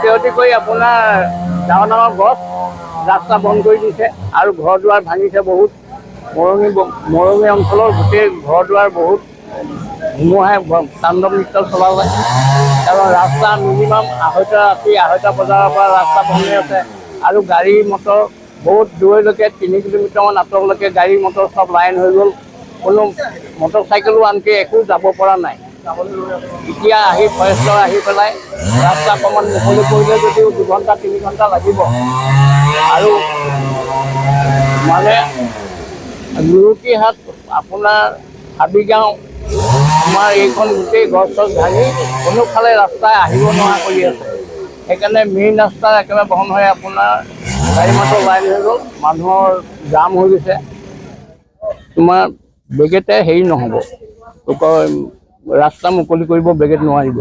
ক্ষতি কৰি আপোনাৰ ডাঙৰ ডাঙৰ গছ ৰাস্তা বন্ধ কৰি দিছে আৰু ঘৰ দুৱাৰ ভাঙিছে বহুত। মৰঙী অঞ্চলৰ গোটেই ঘৰ দুৱাৰ বহুত ধুমুহাই তাণ্ডৱ নৃত্য চলালে। কাৰণ ৰাস্তা মিনিমাম 2:30 বজাৰ পৰা ৰাস্তা বন্ধ হৈ আছে আৰু গাড়ী মটৰ বহুত দূৰলৈকে 3 কিলোমিটাৰমান আঁতৰলৈকে গাড়ী মটৰ চব লাইন হৈ গ'ল। কোনো মটৰ চাইকেলো আনকি একো যাব পৰা নাই। এতিয়া আহি ফৰেষ্টৰ আহি পেলাই ৰাস্তা অকণমান মুকলি কৰিলে যদিও 2 ঘণ্টা 3 ঘণ্টা লাগিব। আৰু মানে লুৰুকিহাট আপোনাৰ হাবিগাঁও আমাৰ এইখন গোটেই গছ চছ ভাঙি কোনোফালে ৰাস্তাই আহিব নোৱাৰা কৰি আছে। সেইকাৰণে মেইন ৰাস্তা একেবাৰে বন্ধ হৈ আপোনাৰ গাড়ী মটৰ লাইন হৈ গ'ল, মানুহৰ জাম হৈ গৈছে। তোমাৰ বেগেতে হেৰি নহ'ব, ৰাস্তা মুকলি কৰিব বেগেত নোৱাৰিব।